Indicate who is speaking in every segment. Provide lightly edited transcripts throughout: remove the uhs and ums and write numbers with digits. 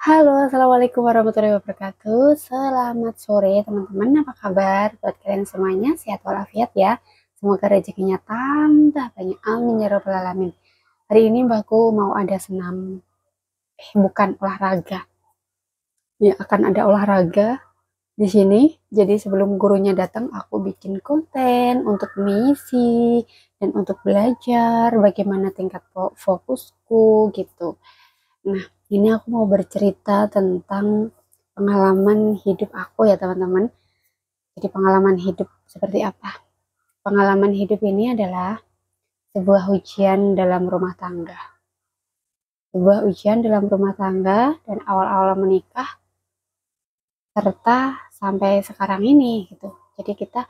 Speaker 1: Halo, assalamualaikum warahmatullahi wabarakatuh. Selamat sore teman-teman. Apa kabar? Buat kalian semuanya sehat walafiat ya. Semoga rezekinya tambah banyak. Amin ya robbal alamin. Hari ini mbakku mau ada senam. Bukan olahraga. Ya akan ada olahraga di sini. Jadi sebelum gurunya datang, aku bikin konten untuk mengisi dan untuk belajar bagaimana tingkat fokusku gitu. Nah, ini aku mau bercerita tentang pengalaman hidup aku ya teman-teman. Jadi pengalaman hidup seperti apa? Pengalaman hidup ini adalah sebuah ujian dalam rumah tangga. Sebuah ujian dalam rumah tangga dan awal-awal menikah serta sampai sekarang ini gitu. Jadi kita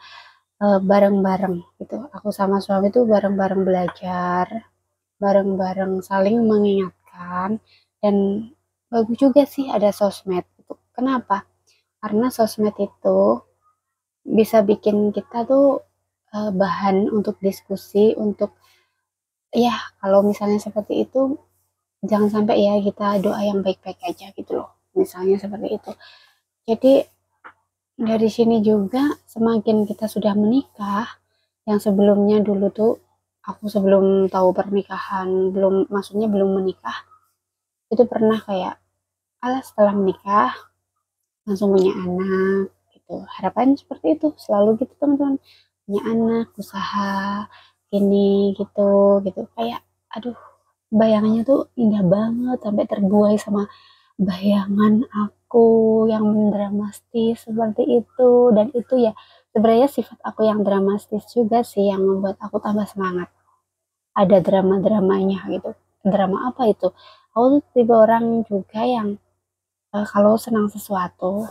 Speaker 1: bareng-bareng gitu. Aku sama suami tuh bareng-bareng belajar, bareng-bareng saling mengingatkan dan bagus juga sih ada sosmed gitu. Kenapa? Karena sosmed itu bisa bikin kita tuh bahan untuk diskusi, untuk ya kalau misalnya seperti itu jangan sampai ya kita doa yang baik-baik aja gitu loh. Misalnya seperti itu. Jadi dari sini juga semakin kita sudah menikah, yang sebelumnya dulu tuh aku sebelum tahu pernikahan, belum maksudnya belum menikah, itu pernah kayak alah setelah menikah langsung punya anak gitu, harapan seperti itu selalu gitu teman-teman, punya anak usaha gini gitu gitu kayak aduh bayangannya tuh indah banget sampai terbuai sama bayangan aku yang mendramatis seperti itu. Dan itu ya sebenarnya sifat aku yang dramatis juga sih yang membuat aku tambah semangat, ada drama-dramanya gitu. Drama apa itu? Aku tuh tipe orang juga yang kalau senang sesuatu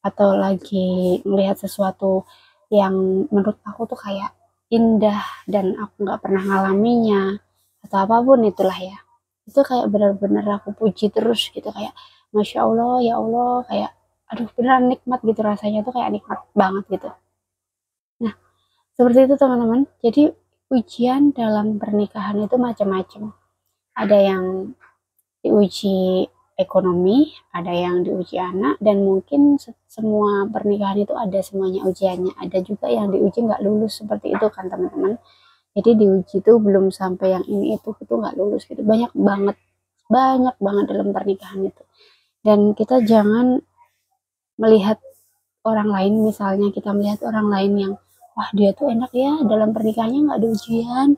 Speaker 1: atau lagi melihat sesuatu yang menurut aku tuh kayak indah dan aku nggak pernah ngalaminya atau apapun itulah ya, itu kayak benar-benar aku puji terus gitu kayak masya Allah ya Allah, kayak aduh beneran nikmat gitu rasanya tuh kayak nikmat banget gitu. Nah seperti itu teman-teman, jadi ujian dalam pernikahan itu macam-macam, ada yang diuji ekonomi, ada yang diuji anak, dan mungkin semua pernikahan itu ada semuanya ujiannya. Ada juga yang diuji nggak lulus seperti itu kan teman-teman. Jadi diuji itu belum sampai yang ini itu nggak lulus gitu. Banyak banget dalam pernikahan itu. Dan kita jangan melihat orang lain, misalnya kita melihat orang lain yang wah dia tuh enak ya dalam pernikahannya nggak ada ujian,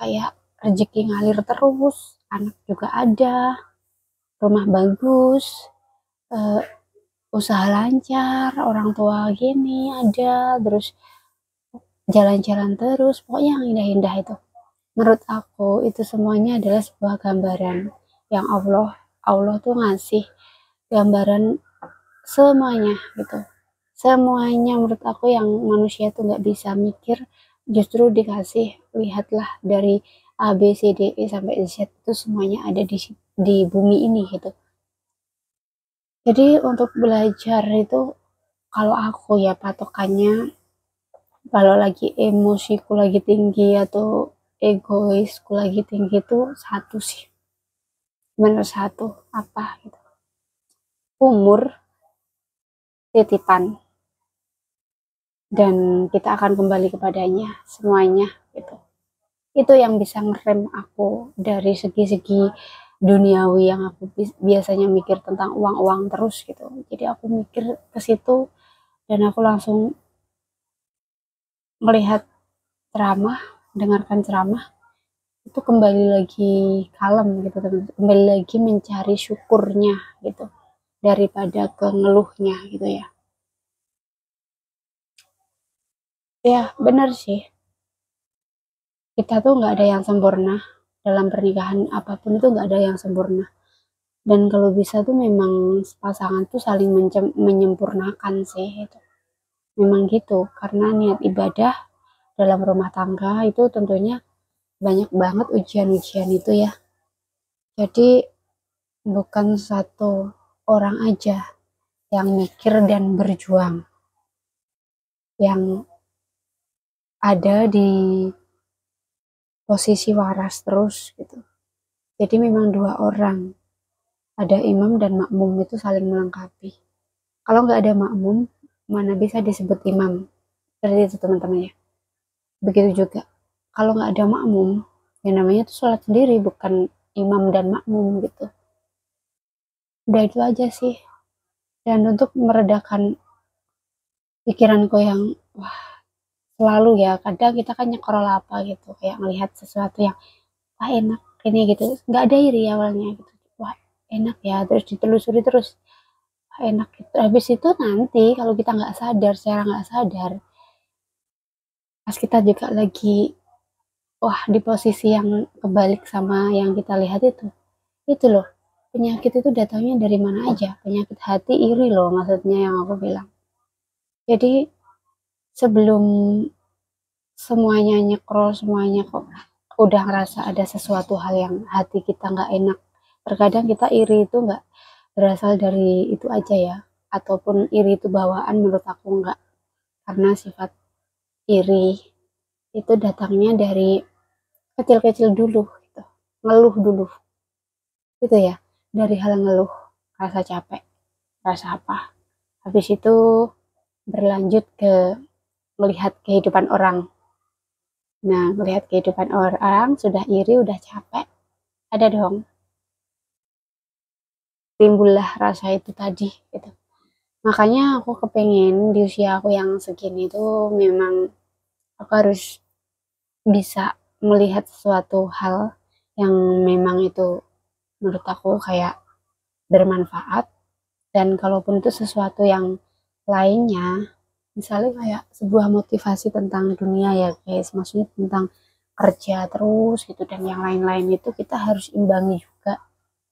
Speaker 1: kayak rezeki ngalir terus, anak juga ada, rumah bagus, eh, usaha lancar, orang tua gini ada, terus jalan-jalan terus, pokoknya yang indah-indah itu. Menurut aku itu semuanya adalah sebuah gambaran yang Allah tuh ngasih gambaran semuanya gitu. Semuanya menurut aku yang manusia tuh nggak bisa mikir justru dikasih, lihatlah dari A B C D E sampai Z itu semuanya ada di bumi ini gitu. Jadi untuk belajar itu kalau aku ya patokannya kalau lagi emosiku lagi tinggi atau egoisku lagi tinggi itu satu sih, bener satu, apa gitu, umur titipan dan kita akan kembali kepadanya semuanya gitu. Itu yang bisa ngerem aku dari segi-segi duniawi yang aku biasanya mikir tentang uang-uang terus gitu. Jadi aku mikir ke situ dan aku langsung melihat ceramah, dengarkan ceramah, itu kembali lagi kalem gitu teman, kembali lagi mencari syukurnya gitu daripada ke ngeluhnya gitu ya. Ya benar sih, kita tuh nggak ada yang sempurna dalam pernikahan, apapun itu nggak ada yang sempurna. Dan kalau bisa tuh memang pasangan tuh saling menyempurnakan sih itu. Memang gitu, karena niat ibadah dalam rumah tangga itu tentunya banyak banget ujian-ujian itu ya. Jadi bukan satu orang aja yang mikir dan berjuang, yang ada di posisi waras terus gitu. Jadi memang dua orang ada imam dan makmum itu saling melengkapi. Kalau nggak ada makmum, mana bisa disebut imam. Seperti itu teman-teman ya. Begitu juga kalau nggak ada makmum, yang namanya itu sholat sendiri, bukan imam dan makmum gitu. Udah itu aja sih. Dan untuk meredakan pikiranku yang wah, selalu ya, kadang kita kan nyekrol apa gitu, kayak melihat sesuatu yang wah enak ini gitu, nggak ada iri awalnya gitu, wah enak ya, terus ditelusuri terus, wah enak gitu. Habis itu nanti kalau kita nggak sadar, secara nggak sadar, pas kita juga lagi wah di posisi yang kebalik sama yang kita lihat itu loh, penyakit itu datangnya dari mana aja, penyakit hati iri loh maksudnya yang aku bilang. Jadi sebelum semuanya nyekrol, semuanya kok udah ngerasa ada sesuatu hal yang hati kita nggak enak. Terkadang kita iri itu nggak berasal dari itu aja ya, ataupun iri itu bawaan, menurut aku nggak. Karena sifat iri itu datangnya dari kecil-kecil dulu gitu. Ngeluh dulu gitu ya, dari hal ngeluh, rasa capek, rasa apa, habis itu berlanjut ke melihat kehidupan orang. Nah, melihat kehidupan orang, sudah iri, udah capek, ada dong, timbullah rasa itu tadi gitu. Makanya aku kepengen di usia aku yang segini tuh memang aku harus bisa melihat sesuatu hal yang memang itu menurut aku kayak bermanfaat, dan kalaupun itu sesuatu yang lainnya, misalnya kayak sebuah motivasi tentang dunia ya guys, maksudnya tentang kerja terus gitu dan yang lain-lain, itu kita harus imbangi juga.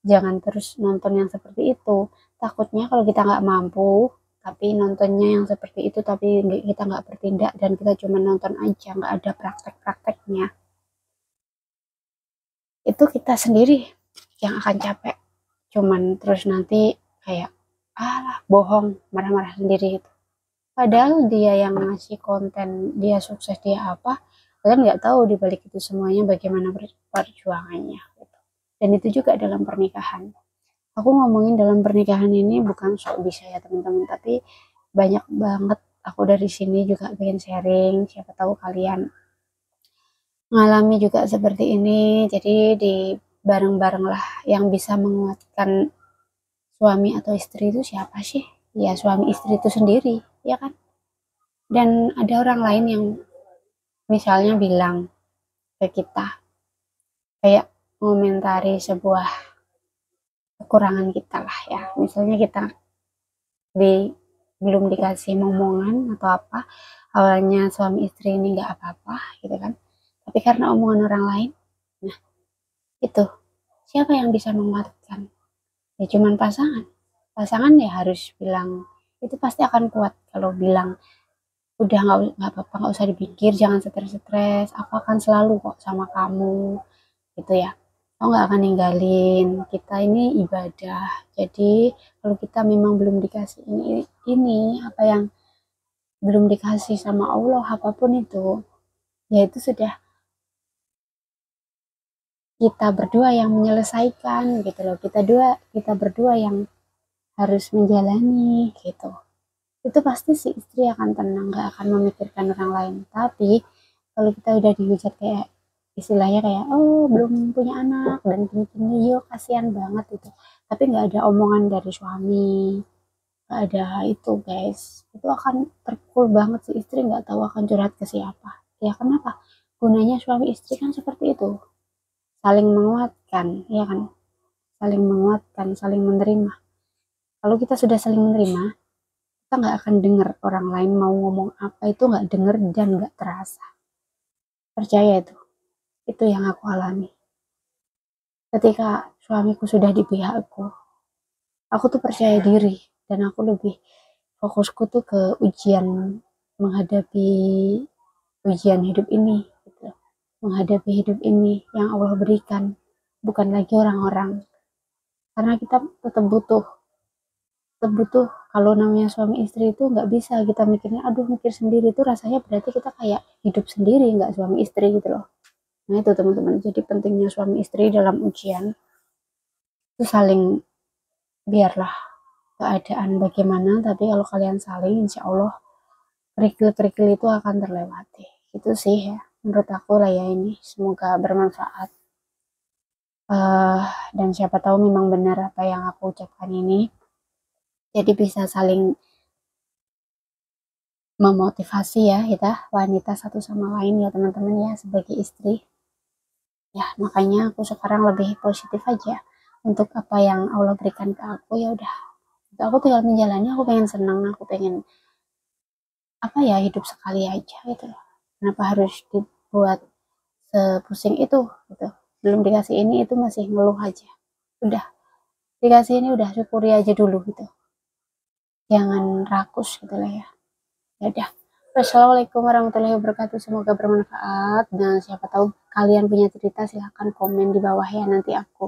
Speaker 1: Jangan terus nonton yang seperti itu. Takutnya kalau kita nggak mampu, tapi nontonnya yang seperti itu, tapi kita nggak bertindak dan kita cuma nonton aja, nggak ada praktek-prakteknya. Itu kita sendiri yang akan capek. Cuman terus nanti kayak, alah bohong, marah-marah sendiri gitu. Padahal dia yang ngasih konten, dia sukses, dia apa, kalian nggak tahu di balik itu semuanya bagaimana perjuangannya. Gitu. Dan itu juga dalam pernikahan. Aku ngomongin dalam pernikahan ini bukan sok bisa ya teman-teman, tapi banyak banget aku dari sini juga pengen sharing, siapa tahu kalian mengalami juga seperti ini, jadi di bareng-bareng lah yang bisa menguatkan suami atau istri itu siapa sih? Ya suami istri itu sendiri, ya kan? Dan ada orang lain yang misalnya bilang ke kita, kayak mengomentari sebuah kekurangan kita lah ya, misalnya kita di belum dikasih momongan atau apa, awalnya suami istri ini nggak apa-apa gitu kan, tapi karena omongan orang lain, nah itu siapa yang bisa menguatkan? Ya cuman pasangan. Pasangan ya harus bilang, itu pasti akan kuat kalau bilang udah nggak apa-apa, nggak usah dipikir, jangan stres-stres, aku akan selalu kok sama kamu gitu ya, aku nggak akan ninggalin, kita ini ibadah. Jadi kalau kita memang belum dikasih ini apa yang belum dikasih sama Allah, apapun itu, ya itu sudah kita berdua yang menyelesaikan gitu loh, kita berdua yang harus menjalani gitu. Itu pasti si istri akan tenang, nggak akan memikirkan orang lain. Tapi kalau kita udah dihujat kayak istilahnya kayak oh belum punya anak dan gini-gini, yuk kasihan banget itu, tapi nggak ada omongan dari suami, nggak ada itu guys, itu akan terpukul banget si istri, nggak tahu akan curhat ke siapa. Ya kenapa? Gunanya suami istri kan seperti itu, saling menguatkan, ya kan, saling menguatkan, saling menerima. Kalau kita sudah saling menerima, kita nggak akan dengar orang lain mau ngomong apa, itu nggak denger dan nggak terasa. Percaya itu yang aku alami ketika suamiku sudah di pihakku. Aku tuh percaya diri dan aku lebih fokusku tuh ke ujian, menghadapi ujian hidup ini gitu. Menghadapi hidup ini yang Allah berikan, bukan lagi orang-orang, karena kita tetap butuh kalau namanya suami istri itu nggak bisa kita mikirnya aduh mikir sendiri, itu rasanya berarti kita kayak hidup sendiri nggak suami istri gitu loh. Nah itu teman-teman, jadi pentingnya suami istri dalam ujian itu saling biarlah keadaan bagaimana, tapi kalau kalian saling, insya Allah kerikil-kerikil itu akan terlewati. Itu sih ya menurut aku lah ya, ini semoga bermanfaat. Eh, dan siapa tahu memang benar apa yang aku ucapkan ini, jadi bisa saling memotivasi ya kita wanita satu sama lain ya teman-teman ya, sebagai istri ya. Makanya aku sekarang lebih positif aja untuk apa yang Allah berikan ke aku. Ya udah, aku tinggal menjalani. Aku pengen senang, aku pengen apa ya, hidup sekali aja gitu loh. Kenapa harus dibuat sepusing itu gitu. Belum dikasih ini itu masih ngeluh aja. Udah dikasih ini udah syukuri aja dulu gitu, jangan rakus gitu lah ya. Ya udah, Assalamualaikum warahmatullahi wabarakatuh, semoga bermanfaat. Dan siapa tahu kalian punya cerita, silahkan komen di bawah ya, nanti aku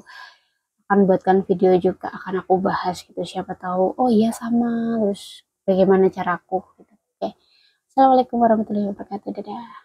Speaker 1: akan buatkan video juga, akan aku bahas gitu. Siapa tahu oh iya sama, terus bagaimana caraku gitu. Oke, Assalamualaikum warahmatullahi wabarakatuh, dadah.